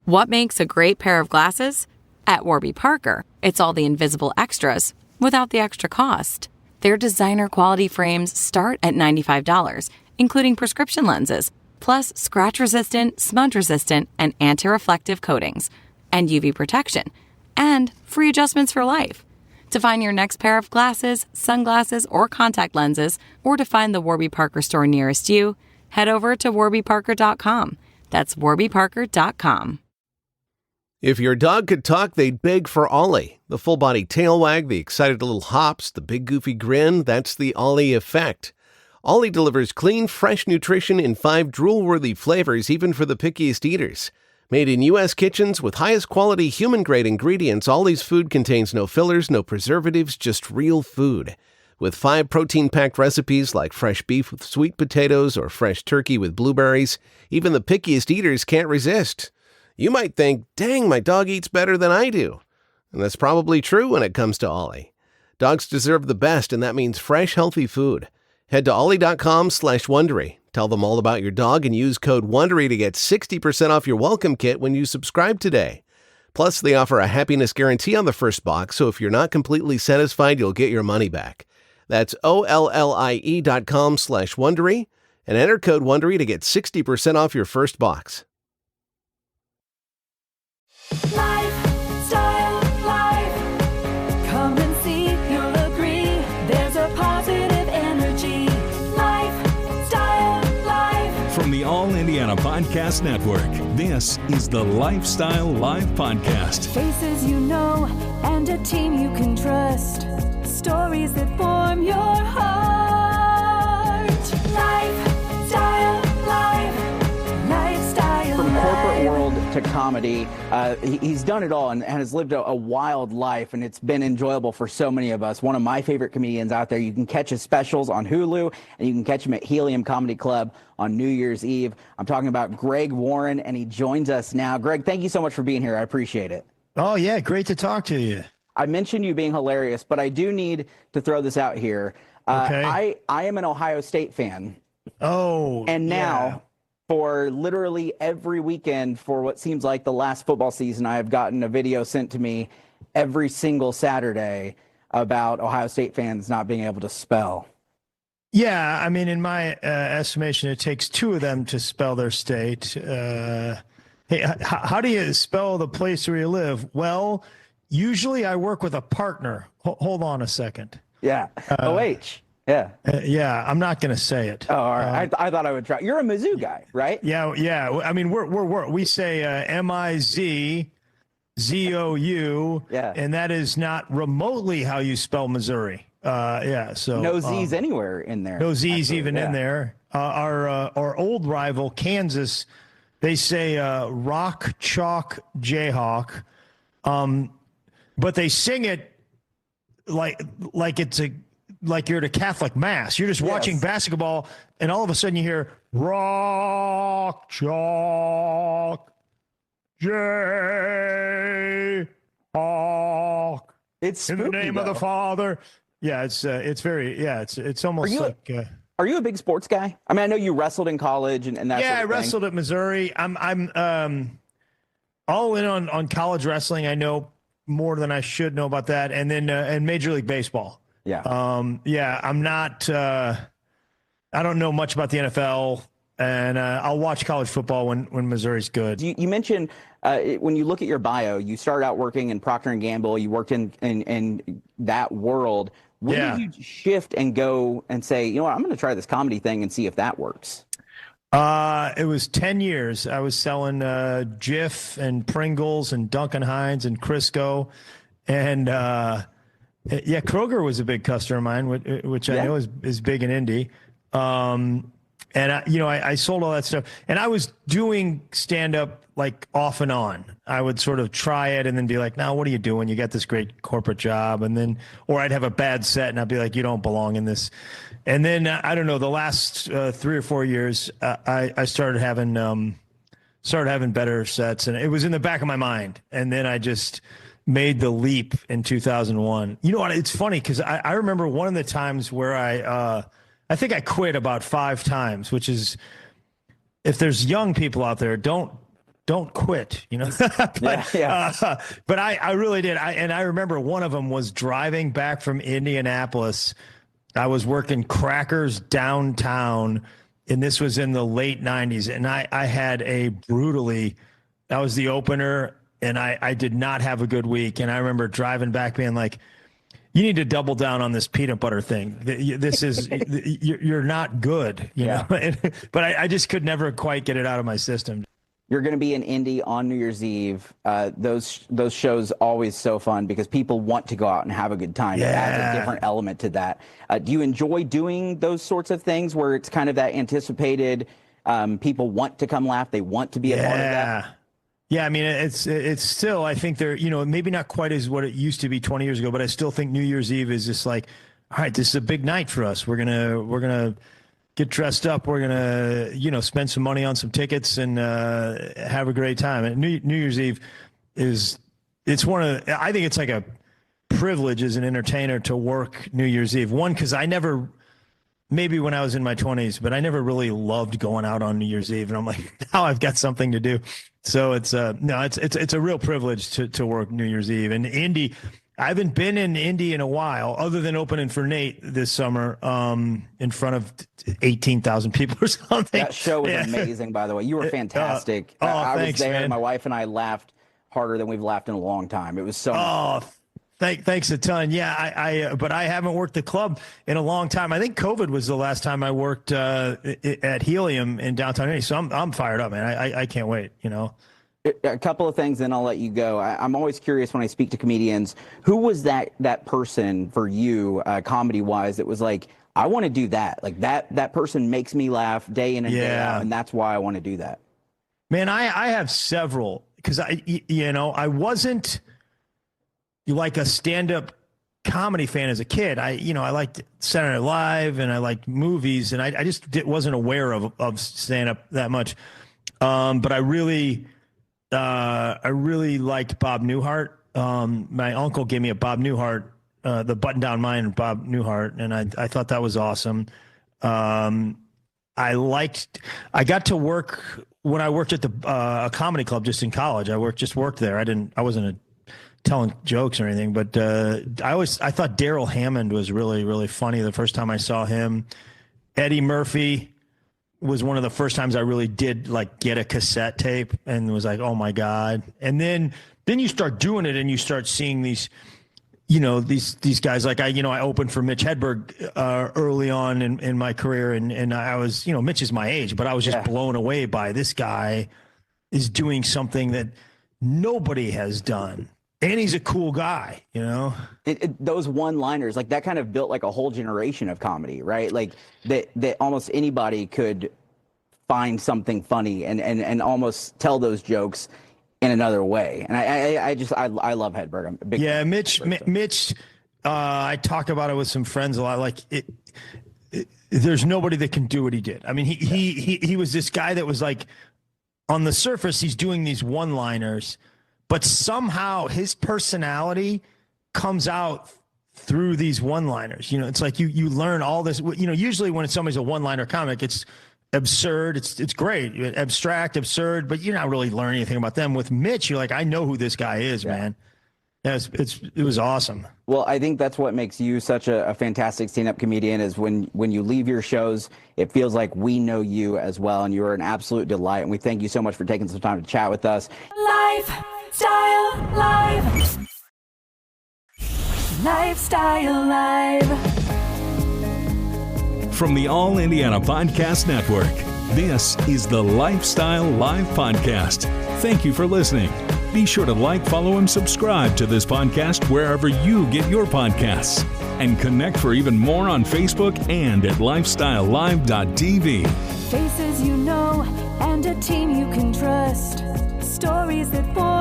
What makes a great pair of glasses? At Warby Parker, it's all the invisible extras without the extra cost. Their designer quality frames start at $95, including prescription lenses, plus scratch-resistant, smudge-resistant, and anti-reflective coatings, and UV protection, and free adjustments for life. To find your next pair of glasses, sunglasses, or contact lenses, or to find the Warby Parker store nearest you, head over to warbyparker.com. That's warbyparker.com. If your dog could talk, they'd beg for Ollie. The full-body tail wag, the excited little hops, the big goofy grin, that's the Ollie effect. Ollie delivers clean, fresh nutrition in 5 drool-worthy flavors, even for the pickiest eaters. Made in U.S. kitchens with highest quality human-grade ingredients, Ollie's food contains no fillers, no preservatives, just real food. With 5 protein-packed recipes like fresh beef with sweet potatoes or fresh turkey with blueberries, even the pickiest eaters can't resist. You might think, dang, my dog eats better than I do. And that's probably true when it comes to Ollie. Dogs deserve the best, and that means fresh, healthy food. Head to ollie.com/Wondery. Tell them all about your dog and use code WONDERY to get 60% off your welcome kit when you subscribe today. Plus, they offer a happiness guarantee on the first box, so if you're not completely satisfied, you'll get your money back. That's OLLIE.com/Wondery and enter code WONDERY to get 60% off your first box. Lifestyle Life. Come and see, you'll agree. There's a positive energy. Lifestyle Life. From the All Indiana Podcast Network, this is the Lifestyle Live Podcast. Faces you know and a team you can trust. Stories that form your heart. Lifestyle Life. Lifestyle From Life. corporate world to comedy, he's done it all and has lived a wild life, and it's been enjoyable for so many of us. One of my favorite comedians out there. You can catch his specials on Hulu, and you can catch him at Helium Comedy Club on New Year's Eve. I'm talking about Greg Warren, and he joins us now. Greg, thank you so much for being here. I appreciate it. Oh, yeah. Great to talk to you. I mentioned you being hilarious, but I do need to throw this out here. Okay. I am an Ohio State fan. Oh, And now, yeah. for literally every weekend for what seems like the last football season, I have gotten a video sent to me every single Saturday about Ohio State fans not being able to spell. Yeah, I mean, in my estimation, it takes 2 of them to spell their state. Hey, how do you spell the place where you live? Well, usually I work with a partner. Hold on a second. Yeah. OH. Yeah. Yeah, I'm not going to say it. Oh, all right. I thought I would try. You're a Mizzou guy, right? Yeah, yeah. I mean, we say MIZZOU, Yeah. and that is not remotely how you spell Missouri. Yeah, so No Z's anywhere in there. no Z's actually, even yeah. in there. Our old rival, Kansas, they say Rock Chalk Jayhawk, but they sing it like you're at a Catholic mass. You're just watching basketball, and all of a sudden you hear Rock Chalk Jayhawk. It's In the spooky, name of the though. Father. Yeah, it's very, it's almost like. Are you a big sports guy? I mean, I know you wrestled in college and that Yeah, sort I of wrestled at Missouri. I'm all in on college wrestling. I know more than I should know about that, and then and Major League Baseball. Yeah. Yeah, I'm not. I don't know much about the NFL, and I'll watch college football when Missouri's good. You mentioned when you look at your bio, you started out working in Procter & Gamble. You worked in that world. When Yeah. did you shift and go and say, you know what, I'm going to try this comedy thing and see if that works? It was 10 years. I was selling Jif and Pringles and Duncan Hines and Crisco, and yeah, Kroger was a big customer of mine, which I know is big in Indy. And I sold all that stuff, and I was doing stand up like off and on. I would sort of try it and then be like, "No, what are you doing? You got this great corporate job." And then, or I'd have a bad set and I'd be like, "You don't belong in this." And then I don't know, the last 3 or 4 years, I started having better sets, and it was in the back of my mind. And then I just made the leap in 2001. You know what? It's funny because I remember one of the times where I think I quit about 5 times, which is, if there's young people out there, don't don't quit, but, but I really did. I remember one of them was driving back from Indianapolis. I was working Crackers downtown, and this was in the late 90s. And I had that was the opener, and I did not have a good week. And I remember driving back being like, you need to double down on this peanut butter thing. This is, you're not good, you know? But I just could never quite get it out of my system. You're going to be in Indy on New Year's Eve. Those shows always so fun because people want to go out and have a good time. It adds a different element to that. Do you enjoy doing those sorts of things where it's kind of that anticipated, people want to come laugh, they want to be a part of that? Yeah, I mean, it's still, I think they're, maybe not quite as what it used to be 20 years ago, but I still think New Year's Eve is just like, all right, this is a big night for us. We're gonna get dressed up. We're gonna, spend some money on some tickets and have a great time. And New Year's Eve I think it's like a privilege as an entertainer to work New Year's Eve. One, because maybe when I was in my 20s, but I never really loved going out on New Year's Eve. And I'm like, now I've got something to do. So it's a real privilege to work New Year's Eve. And Indy, I haven't been in Indy in a while, other than opening for Nate this summer in front of 18,000 people or something. That show was amazing, by the way. You were fantastic. I was there. Man. My wife and I laughed harder than we've laughed in a long time. It was so much fun. Thanks a ton. Yeah, but I haven't worked the club in a long time. I think COVID was the last time I worked at Helium in downtown Indy. So I'm fired up, man. I can't wait. A couple of things, then I'll let you go. I'm always curious when I speak to comedians, who was that person for you, comedy-wise, that was like, I want to do that. Like that person makes me laugh day in and day out, and that's why I want to do that. Man, I have several because I wasn't like a stand-up comedy fan as a kid. I liked Saturday Night Live and I liked movies, and I just wasn't aware of stand-up that much. But I really liked Bob Newhart. My uncle gave me a Bob Newhart, the button-down mind Bob Newhart, and I thought that was awesome. I got to work when I worked at the a comedy club just in college. I worked there. I wasn't telling jokes or anything, but I thought Daryl Hammond was really, really funny the first time I saw him. Eddie Murphy was one of the first times I really did like get a cassette tape and was like, oh my God. And then you start doing it and you start seeing these, these guys. Like I opened for Mitch Hedberg early on in my career, and I was, Mitch is my age, but I was just blown away by this guy is doing something that nobody has done. And he's a cool guy, Those one-liners, like that kind of built like a whole generation of comedy, right? Like that almost anybody could find something funny and almost tell those jokes in another way. And I love Hedberg. I'm a big fan. Mitch. I talk about it with some friends a lot. Like there's nobody that can do what he did. I mean, he was this guy that was like, on the surface, he's doing these one-liners, but somehow his personality comes out through these one-liners. It's like you learn all this. Usually when somebody's a one-liner comic, it's absurd. It's great, abstract, absurd, but you're not really learning anything about them. With Mitch, you're like, I know who this guy is, man. Yeah, it was awesome. Well, I think that's what makes you such a fantastic stand-up comedian is when you leave your shows, it feels like we know you as well, and you're an absolute delight. And we thank you so much for taking some time to chat with us. Lifestyle Live. Lifestyle Live. From the All Indiana Podcast Network, this is the Lifestyle Live Podcast. Thank you for listening. Be sure to like, follow, and subscribe to this podcast wherever you get your podcasts. And connect for even more on Facebook and at lifestylelive.tv. Faces you know and a team you can trust. Stories that form